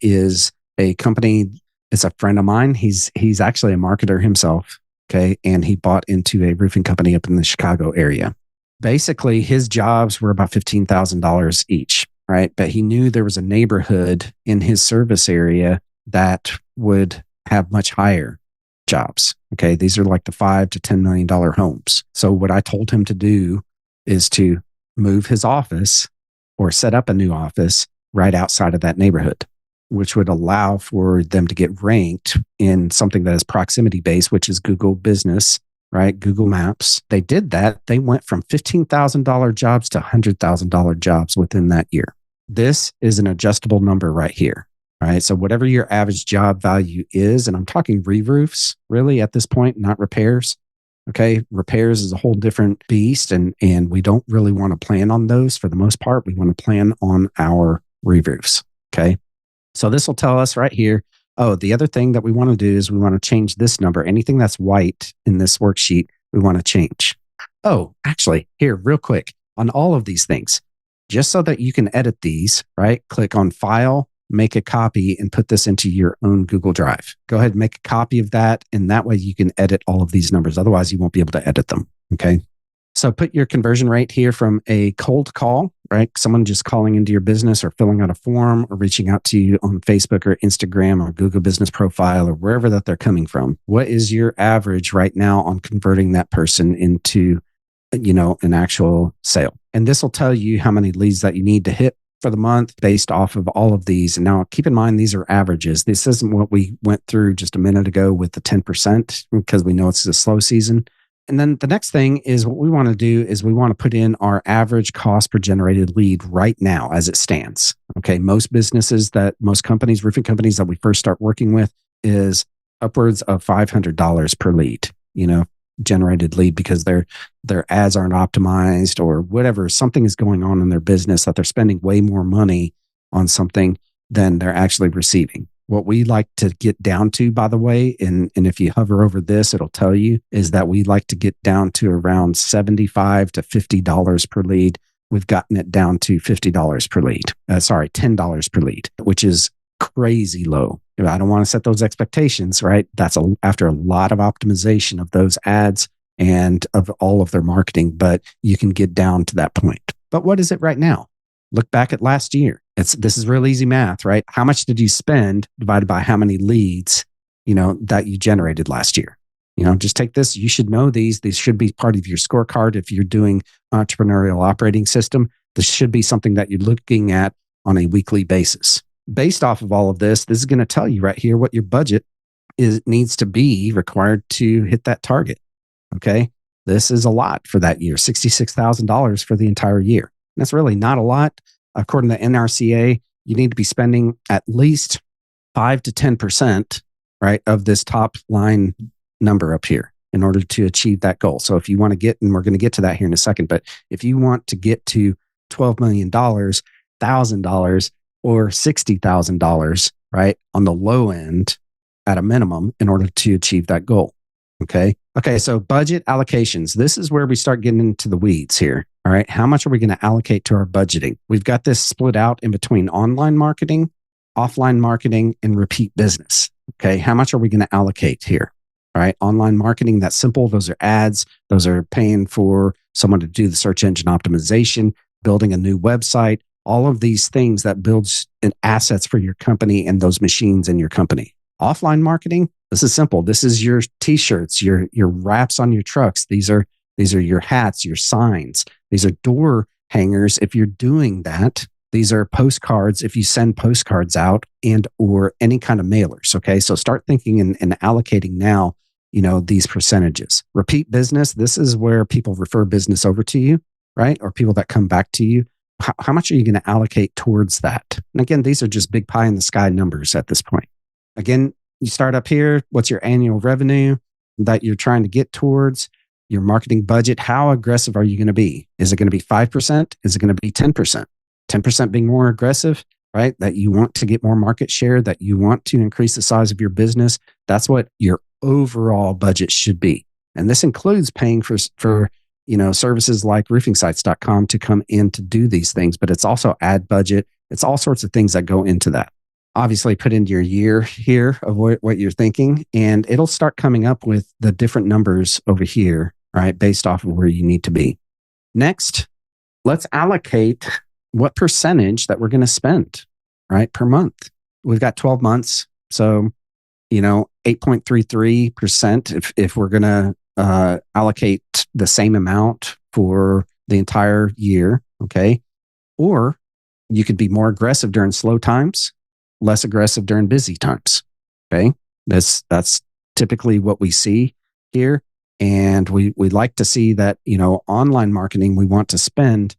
is a company. It's a friend of mine. He's actually a marketer himself. Okay. And he bought into a roofing company up in the Chicago area. Basically, his jobs were about $15,000 each. Right. But he knew there was a neighborhood in his service area that would have much higher jobs. Okay. These are like the $5 to $10 million homes. So what I told him to do is to move his office or set up a new office right outside of that neighborhood, which would allow for them to get ranked in something that is proximity based, which is Google Business, right? Google Maps. They did that. They went from $15,000 jobs to $100,000 jobs within that year. This is an adjustable number right here, right? So whatever your average job value is, and I'm talking re-roofs really at this point, not repairs. Okay. Repairs is a whole different beast, and we don't really want to plan on those for the most part. We want to plan on our re-roofs. Okay. So this will tell us right here. Oh, the other thing that we want to do is we want to change this number. Anything that's white in this worksheet, we want to change. Oh, actually, here, real quick, on all of these things, just so that you can edit these, right? Click on File, make a copy, and put this into your own Google Drive. Go ahead and make a copy of that, and that way you can edit all of these numbers. Otherwise, you won't be able to edit them, okay? So put your conversion rate here from a cold call, right? Someone just calling into your business or filling out a form or reaching out to you on Facebook or Instagram or Google Business Profile or wherever that they're coming from. What is your average right now on converting that person into, an actual sale? And this will tell you how many leads that you need to hit for the month based off of all of these. And now keep in mind, these are averages. This isn't what we went through just a minute ago with the 10% because we know it's a slow season. And then the next thing is what we want to do is we want to put in our average cost per generated lead right now as it stands. Okay. Most companies, roofing companies that we first start working with is upwards of $500 per lead, generated lead, because their ads aren't optimized or whatever. Something is going on in their business that they're spending way more money on something than they're actually receiving. What we like to get down to, by the way, and if you hover over this, it'll tell you, is that we like to get down to around $75 to $50 per lead. We've gotten it down to $50 per lead. $10 per lead, which is crazy low. I don't want to set those expectations, right? That's after a lot of optimization of those ads and of all of their marketing, but you can get down to that point. But what is it right now? Look back at last year. This is real easy math, right? How much did you spend divided by how many leads, that you generated last year? Just take this. You should know these. These should be part of your scorecard. If you're doing entrepreneurial operating system, this should be something that you're looking at on a weekly basis. Based off of all of this is going to tell you right here what your budget needs to be required to hit that target. Okay. This is a lot for that year, $66,000 for the entire year. That's really not a lot. According to NRCA, you need to be spending at least 5 to 10%, right, of this top line number up here in order to achieve that goal. So if you want to get, and we're going to get to that here in a second, but if you want to get to $12 million, $1,000, or $60,000, right, on the low end at a minimum in order to achieve that goal. Okay. Okay. So budget allocations. This is where we start getting into the weeds here. All right. How much are we going to allocate to our budgeting? We've got this split out in between online marketing, offline marketing, and repeat business. Okay. How much are we going to allocate here? All right. Online marketing, that's simple. Those are ads. Those are paying for someone to do the search engine optimization, building a new website, all of these things that builds assets for your company and those machines in your company. Offline marketing, this is simple. This is your t-shirts, your wraps on your trucks. These are your hats, your signs. These are door hangers if you're doing that. These are postcards if you send postcards out and or any kind of mailers. Okay. So start thinking and allocating now, these percentages. Repeat business. This is where people refer business over to you, right? Or people that come back to you. How much are you going to allocate towards that? And again, these are just big pie in the sky numbers at this point. Again, you start up here. What's your annual revenue that you're trying to get towards? Your marketing budget. How aggressive are you going to be? Is it going to be 5%? Is it going to be 10%? 10% being more aggressive, right? That you want to get more market share, that you want to increase the size of your business. That's what your overall budget should be. And this includes paying for services like roofingsites.com to come in to do these things, but it's also ad budget. It's all sorts of things that go into that. Obviously, put into your year here of what you're thinking, and it'll start coming up with the different numbers over here, right? Based off of where you need to be. Next, let's allocate what percentage that we're going to spend, right, per month. We've got 12 months. So, 8.33% if we're going to allocate the same amount for the entire year. Okay. Or you could be more aggressive during slow times, less aggressive during busy times. Okay. That's typically what we see here. And we like to see that, online marketing, we want to spend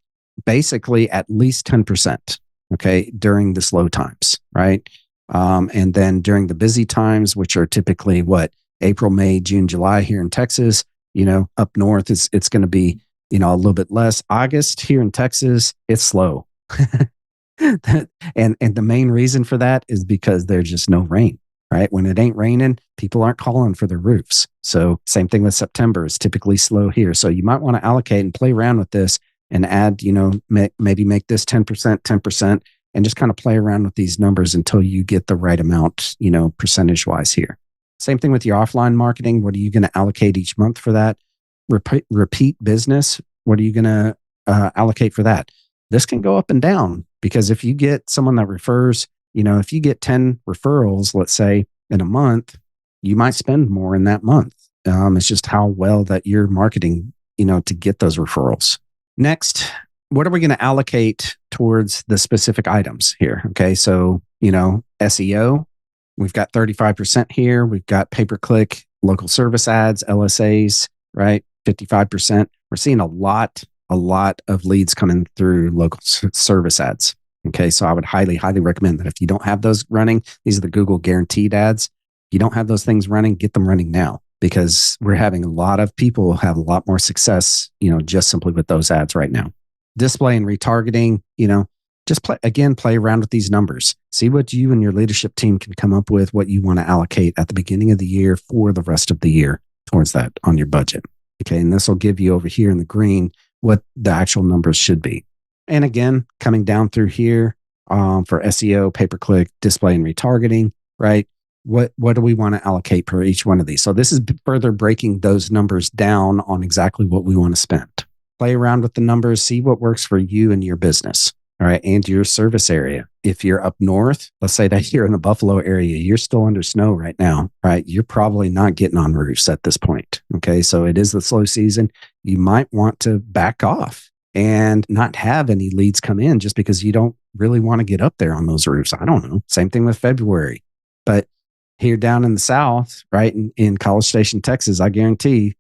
basically at least 10%. Okay. During the slow times. Right. And then during the busy times, which are typically April, May, June, July here in Texas, up north, it's going to be, a little bit less. August here in Texas, it's slow. and the main reason for that is because there's just no rain, right? When it ain't raining, people aren't calling for their roofs. So same thing with September is typically slow here. So you might want to allocate and play around with this and add, maybe make this 10%, and just kind of play around with these numbers until you get the right amount, percentage wise here. Same thing with your offline marketing. What are you going to allocate each month for that? Repeat business. What are you going to allocate for that? This can go up and down because if you get someone that refers, if you get 10 referrals, let's say in a month, you might spend more in that month. It's just how well that you're marketing, to get those referrals. Next, what are we going to allocate towards the specific items here? Okay. So, SEO, we've got 35% here. We've got pay-per-click, local service ads, LSAs, right? 55%. We're seeing a lot of leads coming through local service ads. Okay. So I would highly, highly recommend that if you don't have those running, these are the Google guaranteed ads. If you don't have those things running, get them running now because we're having a lot of people have a lot more success, just simply with those ads right now. Display and retargeting, just play around with these numbers. See what you and your leadership team can come up with, what you want to allocate at the beginning of the year for the rest of the year towards that on your budget. Okay. And this will give you over here in the green what the actual numbers should be. And again, coming down through here for SEO, pay-per-click, display and retargeting, right? What do we want to allocate per each one of these? So this is further breaking those numbers down on exactly what we want to spend. Play around with the numbers, see what works for you and your business, all right, and your service area. If you're up north, let's say that you're in the Buffalo area, you're still under snow right now, right? You're probably not getting on roofs at this point, okay? So it is the slow season. You might want to back off and not have any leads come in just because you don't really want to get up there on those roofs. I don't know. Same thing with February. But here down in the South, right, in College Station, Texas, I guarantee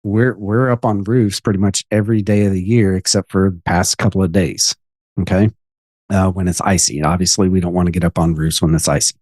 we're up on roofs pretty much every day of the year except for the past couple of days. Okay. When it's icy. Obviously, we don't want to get up on roofs when it's icy.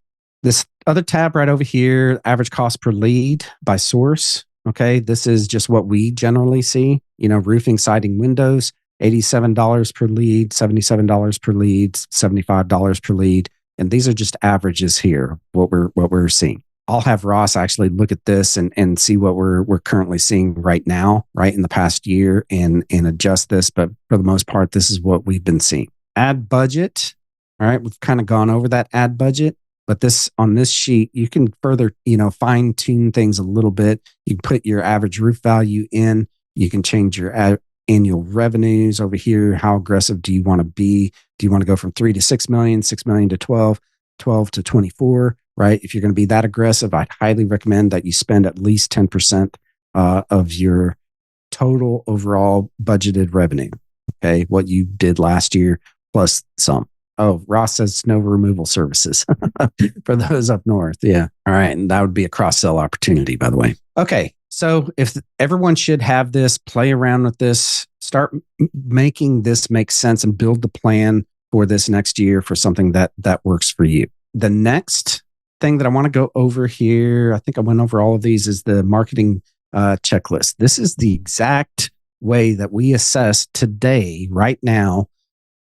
This other tab right over here, average cost per lead by source. Okay. This is just what we generally see. Roofing, siding, windows, $87 per lead, $77 per lead, $75 per lead. And these are just averages here, what we're seeing. I'll have Ross actually look at this and see what we're currently seeing right now, right in the past year, and adjust this. But for the most part, this is what we've been seeing. Ad budget. All right, we've kind of gone over that ad budget, but this on this sheet, you can further, fine tune things a little bit. You can put your average roof value in. You can change your annual revenues over here. How aggressive do you want to be? Do you want to go from 3 to 6 million, 6 million to 12, 12 to 24? Right? If you're going to be that aggressive, I'd highly recommend that you spend at least 10% of your total overall budgeted revenue. Okay, what you did last year plus some. Oh, Ross says snow removal services for those up north. Yeah. All right. And that would be a cross-sell opportunity, by the way. Okay. So if everyone should have this, play around with this, start making this make sense and build the plan for this next year for something that works for you. The next thing that I want to go over here, I think I went over all of these, is the marketing checklist. This is the exact way that we assess today, right now,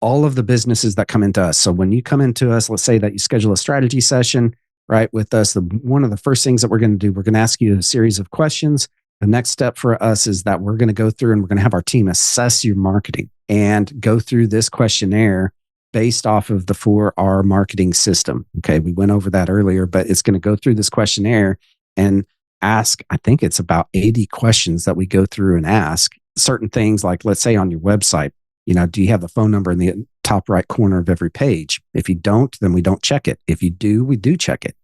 all of the businesses that come into us. So when you come into us, let's say that you schedule a strategy session, right, with us, one of the first things that we're going to do, we're going to ask you a series of questions. The next step for us is that we're going to go through and we're going to have our team assess your marketing and go through this questionnaire based off of the 4R marketing system. Okay, we went over that earlier, but it's going to go through this questionnaire and ask, I think it's about 80 questions that we go through and ask certain things, like, let's say on your website, do you have the phone number in the top right corner of every page? If you don't, then we don't check it. If you do, we do check it.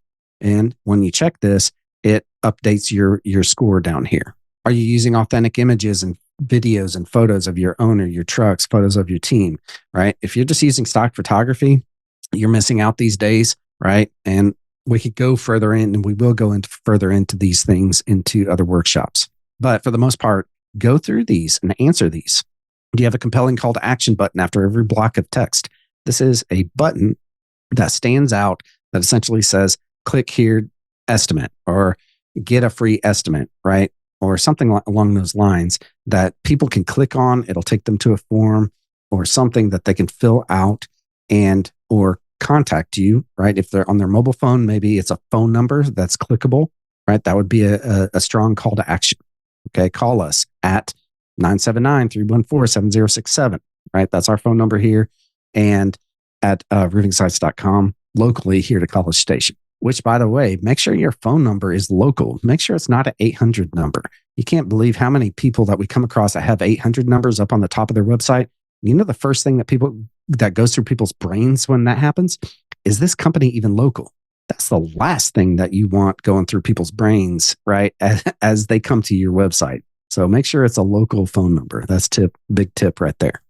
And when you check this, it updates your score down here. Are you using authentic images and videos and photos of your owner, your trucks, photos of your team, right? If you're just using stock photography, you're missing out these days, right? And we could go further in, and we will go further into these things into other workshops. But for the most part, go through these and answer these. Do you have a compelling call to action button after every block of text? This is a button that stands out that essentially says, click here, estimate, or get a free estimate, right? Or something along those lines that people can click on. It'll take them to a form or something that they can fill out or contact you, right? If they're on their mobile phone, maybe it's a phone number that's clickable, right? That would be a strong call to action. Okay, call us at 979-314-7067, right? That's our phone number here, and at roofingsites.com, locally here to College Station. Which, by the way, make sure your phone number is local. Make sure it's not an 800 number. You can't believe how many people that we come across that have 800 numbers up on the top of their website. The first thing that goes through people's brains when that happens is, this company even local? That's the last thing that you want going through people's brains, right? As they come to your website. So make sure it's a local phone number. That's big tip right there.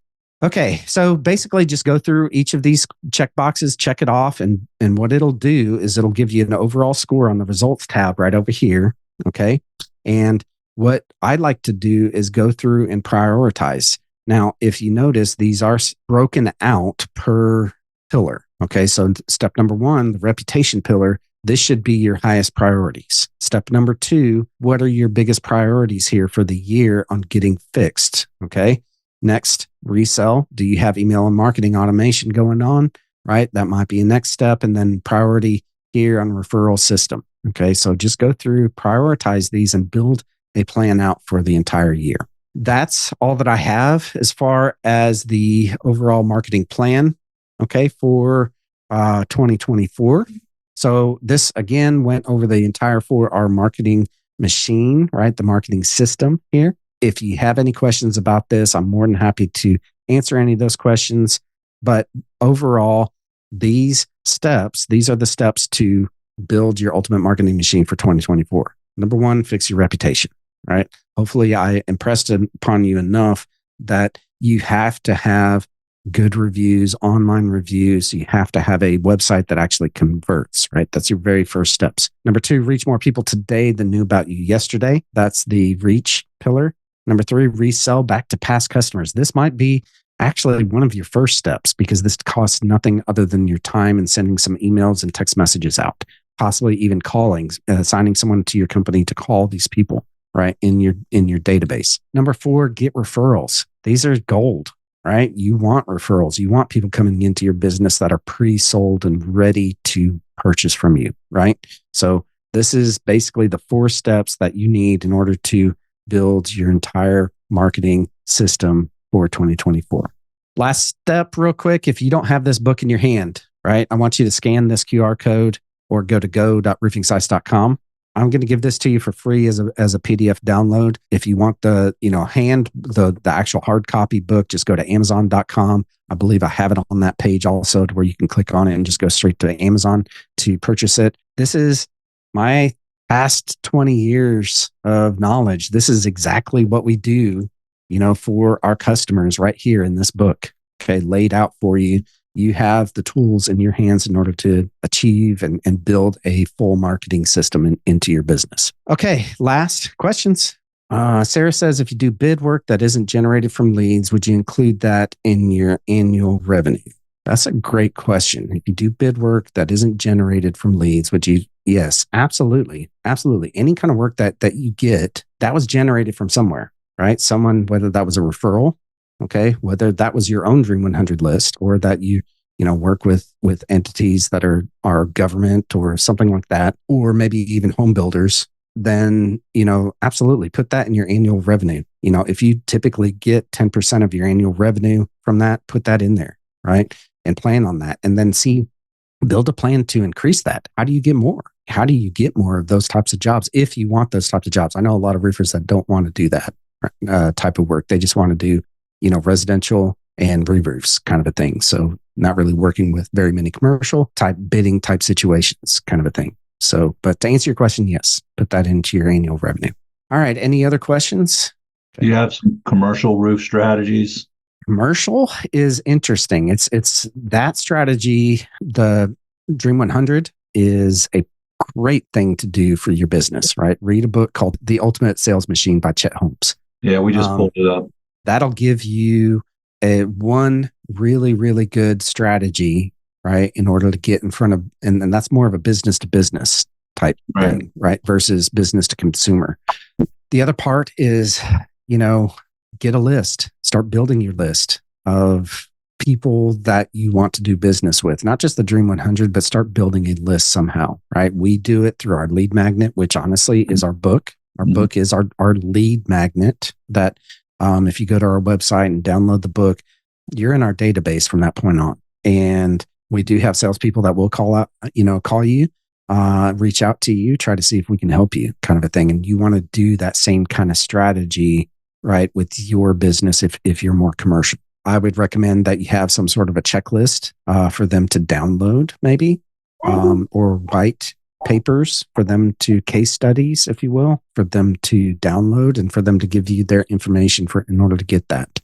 Okay, so basically just go through each of these check boxes, check it off, and what it'll do is it'll give you an overall score on the results tab right over here, okay? And what I'd like to do is go through and prioritize. Now, if you notice, these are broken out per pillar, okay? So step number 1, the reputation pillar, this should be your highest priorities. Step number 2, what are your biggest priorities here for the year on getting fixed, okay? Next, resell. Do you have email and marketing automation going on, right? That might be a next step. And then priority here on referral system, okay? So just go through, prioritize these, and build a plan out for the entire year. That's all that I have as far as the overall marketing plan, okay, for 2024. So this, again, went over the entire 4R marketing machine, right? The marketing system here. If you have any questions about this, I'm more than happy to answer any of those questions. But overall, these are the steps to build your ultimate marketing machine for 2024. Number 1, fix your reputation, right? Hopefully I impressed upon you enough that you have to have good reviews, online reviews. You have to have a website that actually converts, right? That's your very first steps. Number 2, reach more people today than knew about you yesterday. That's the reach pillar. Number 3, resell back to past customers. This might be actually one of your first steps, because this costs nothing other than your time and sending some emails and text messages out, possibly even calling, assigning someone to your company to call these people, right, in your database. Number 4, get referrals. These are gold, right? You want referrals. You want people coming into your business that are pre-sold and ready to purchase from you, right? So This is basically the 4 steps that you need in order to build your entire marketing system for 2024. Last step, real quick. If you don't have this book in your hand, right, I want you to scan this QR code or go to go.roofingsites.com. I'm going to give this to you for free as a PDF download. If you want the actual hard copy book, just go to amazon.com. I believe I have it on that page also, to where you can click on it and just go straight to Amazon to purchase it. This is my past 20 years of knowledge. This is exactly what we do, for our customers right here in this book. Okay, laid out for you. You have the tools in your hands in order to achieve and build a full marketing system into your business. Okay, last questions. Sarah says, if you do bid work that isn't generated from leads, would you include that in your annual revenue? That's a great question. If you do bid work that isn't generated from leads, would you? Yes, absolutely. Absolutely. Any kind of work that you get that was generated from somewhere, right? Someone, whether that was a referral, okay, whether that was your own Dream 100 list, or that you work with entities that are government or something like that, or maybe even home builders, then, absolutely put that in your annual revenue. If you typically get 10% of your annual revenue from that, put that in there, right? And plan on that. And then build a plan to increase that. How do you get more? How do you get more of those types of jobs if you want those types of jobs? I know a lot of roofers that don't want to do that type of work. They just want to do residential and re-roofs kind of a thing. So not really working with very many commercial type bidding type situations kind of a thing. So, but to answer your question, yes, put that into your annual revenue. All right. Any other questions? Do you have some commercial roof strategies? Commercial is interesting. It's that strategy. The Dream 100 is a great thing to do for your business, right? Read a book called The Ultimate Sales Machine by Chet Holmes. Yeah, we just pulled it up. That'll give you one really, really good strategy, right? In order to get in front of, and that's more of a business to business type thing, right? Versus business to consumer. The other part is, get a list, start building your list of people that you want to do business with, not just the Dream 100, but start building a list somehow, right? We do it through our lead magnet, which honestly is our book. Our book is our lead magnet that, if you go to our website and download the book, you're in our database from that point on. And we do have salespeople that will call you, reach out to you, try to see if we can help you, kind of a thing. And you want to do that same kind of strategy, right, with your business if you're more commercial. I would recommend that you have some sort of a checklist for them to download, maybe, or white papers for them to case studies, if you will, for them to download and for them to give you their information in order to get that.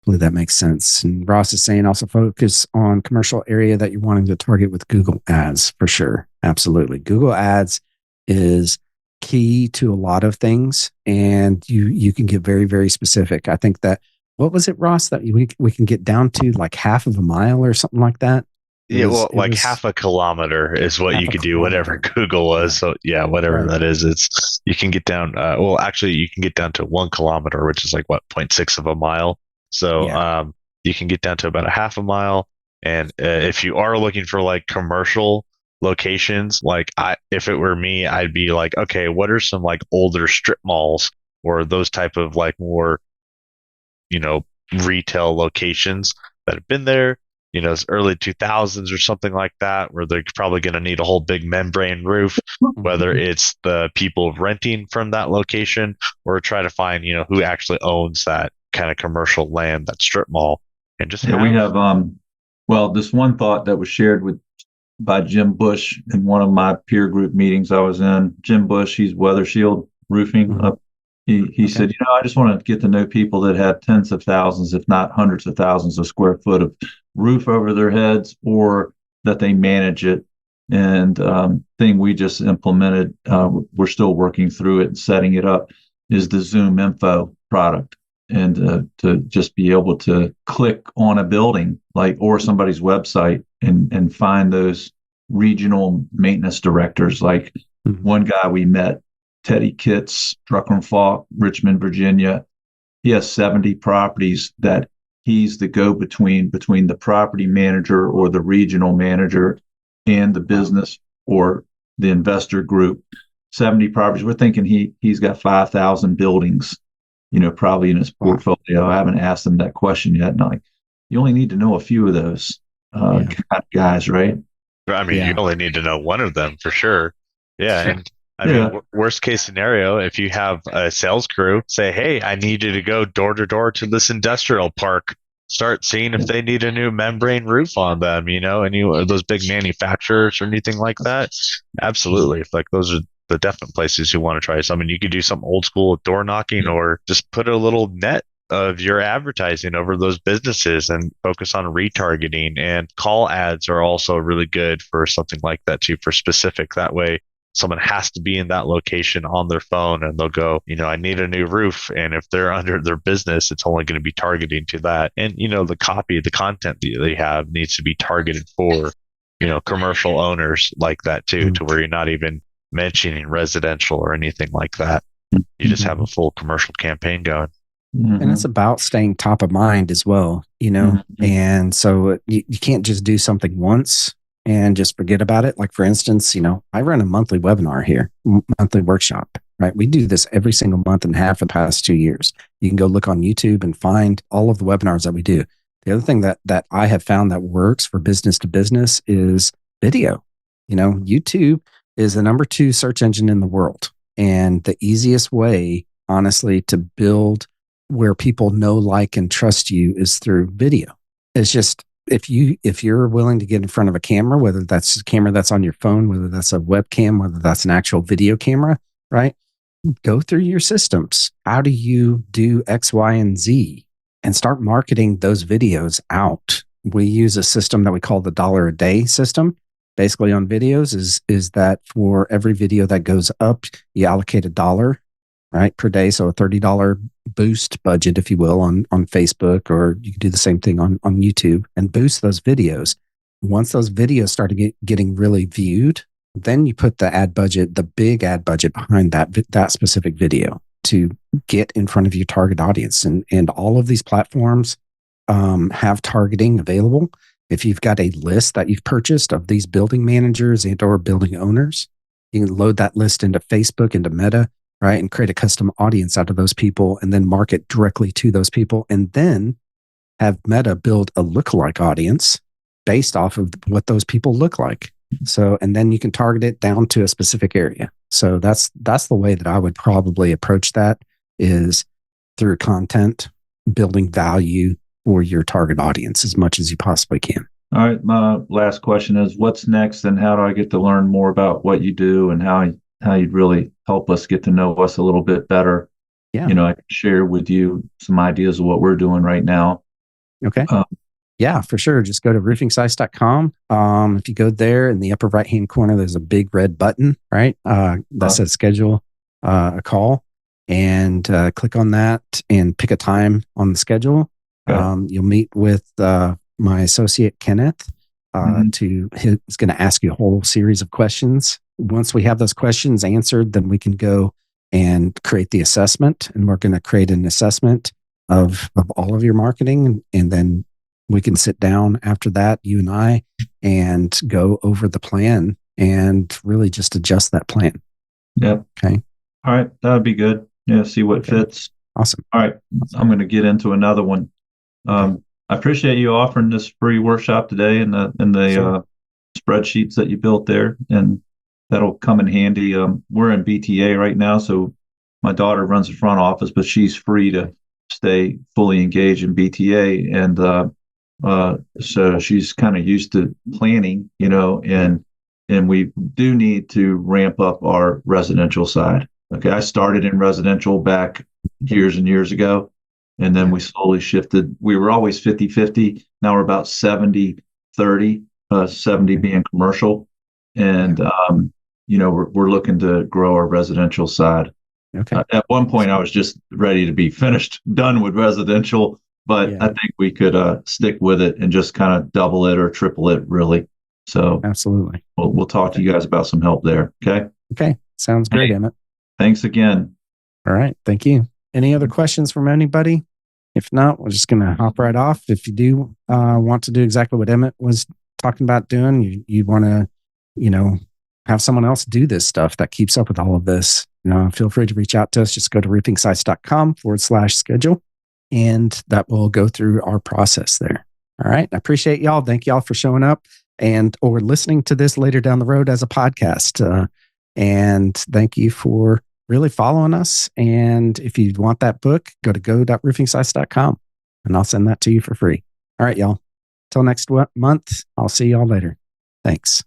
Hopefully that makes sense. And Ross is saying also focus on commercial area that you're wanting to target with Google Ads, for sure. Absolutely. Google Ads is key to a lot of things, and you can get very, very specific. I think that, what was it, Ross, that we can get down to like half of a mile or something like that? Like half a kilometer is what you could do, whatever Google was. So yeah, whatever that is, you can get down. Actually, you can get down to 1 kilometer, which is like 0.6 of a mile. So you can get down to about a half a mile. And if you are looking for like commercial locations, if it were me, I'd be like, okay, what are some like older strip malls or those type of like more, retail locations that have been there, it's early 2000s or something like that, where they're probably going to need a whole big membrane roof, whether it's the people renting from that location or try to find, who actually owns that kind of commercial land, that strip mall. And just we have, this one thought that was shared by Jim Bush in one of my peer group meetings I was in. Jim Bush, he's Weather Shield Roofing. Mm-hmm. He said, I just want to get to know people that have tens of thousands, if not hundreds of thousands of square foot of roof over their heads, or that they manage it. And thing we just implemented, we're still working through it and setting it up, is the Zoom Info product. And to just be able to click on a building or somebody's website and find those regional maintenance directors. Like one guy we met, Teddy Kitts, Drucker Falk, Richmond, Virginia. He has 70 properties that he's the go-between between the property manager or the regional manager and the business or the investor group, 70 properties. We're thinking he's got 5,000 buildings, probably in his portfolio. I haven't asked him that question yet. And you only need to know a few of those kind of guys, right? I mean, you only need to know one of them for sure. Yeah. And I mean, worst case scenario, if you have a sales crew say, hey, I need you to go door to door to this industrial park, start seeing if they need a new membrane roof on them, any of those big manufacturers or anything like that. Absolutely. If those are the definite places you want to try something. You could do some old school door knocking, or just put a little net of your advertising over those businesses and focus on retargeting. And call ads are also really good for something like that too, for specific. That way someone has to be in that location on their phone and they'll go, I need a new roof. And if they're under their business, it's only going to be targeting to that. And, the copy, the content that they have needs to be targeted for, commercial owners like that too, to where you're not even mentioning residential or anything like that. You just have a full commercial campaign going. And it's about staying top of mind as well, and so you can't just do something once and just forget about it. Like, for instance, I run a monthly webinar here, monthly workshop, right? We do this every single month and a half for the past 2 years. You can go look on YouTube and find all of the webinars that we do. The other thing that I have found that works for business to business is video. YouTube is the number 2 search engine in the world. And the easiest way, honestly, to build where people know, like, and trust you is through video. It's just, if you're willing to get in front of a camera, whether that's a camera that's on your phone, whether that's a webcam, whether that's an actual video camera, right? Go through your systems. How do you do X, Y, and Z? And start marketing those videos out. We use a system that we call the $1 a day system. Basically on videos is that for every video that goes up, you allocate $1, right, per day. So a $30 boost budget, if you will, on Facebook, or you can do the same thing on YouTube and boost those videos. Once those videos start getting really viewed, then you put the ad budget, the big ad budget behind that specific video to get in front of your target audience. And all of these platforms have targeting available. If you've got a list that you've purchased of these building managers and or building owners, you can load that list into Facebook, into Meta, right? And create a custom audience out of those people and then market directly to those people. And then have Meta build a lookalike audience based off of what those people look like. So, and then you can target it down to a specific area. So that's the way that I would probably approach that, is through content, building value for your target audience as much as you possibly can. All right. My last question is, what's next, and how do I get to learn more about what you do and how you'd really help us get to know us a little bit better? Yeah. I can share with you some ideas of what we're doing right now. Okay. Yeah, for sure. Just go to roofingsites.com. If you go there in the upper right-hand corner, there's a big red button, right? That says schedule a call, and click on that and pick a time on the schedule. Okay. You'll meet with my associate, Kenneth, he's going to ask you a whole series of questions. Once we have those questions answered, then we can go and create the assessment, and we're going to create an assessment of all of your marketing. And then we can sit down after that, you and I, and go over the plan and really just adjust that plan. Yep. Okay. All right. That would be good. Yeah. See what fits. Awesome. All right. I'm going to get into another one. I appreciate you offering this free workshop today, and the spreadsheets that you built there, and that'll come in handy. We're in BTA right now, so my daughter runs the front office, but she's free to stay fully engaged in BTA, and so she's kind of used to planning, and we do need to ramp up our residential side. Okay, I started in residential back years and years ago, and then we slowly shifted. We were always 50-50. Now we're about 70-30, 70 being commercial. And, we're looking to grow our residential side. Okay. At one point, I was just ready to be done with residential, but I think we could stick with it and just kind of double it or triple it, really. So absolutely. We'll talk to you guys about some help there. Okay. Okay. Sounds great, Emmett. Thanks again. All right. Thank you. Any other questions from anybody? If not, we're just going to hop right off. If you do want to do exactly what Emmett was talking about doing, you want to, have someone else do this stuff that keeps up with all of this, feel free to reach out to us. Just go to roofingsites.com/schedule, and that will go through our process there. All right. I appreciate y'all. Thank y'all for showing up or listening to this later down the road as a podcast. And thank you for really following us. And if you want that book, go to go.roofingsites.com and I'll send that to you for free. All right, y'all. Till next month, I'll see y'all later. Thanks.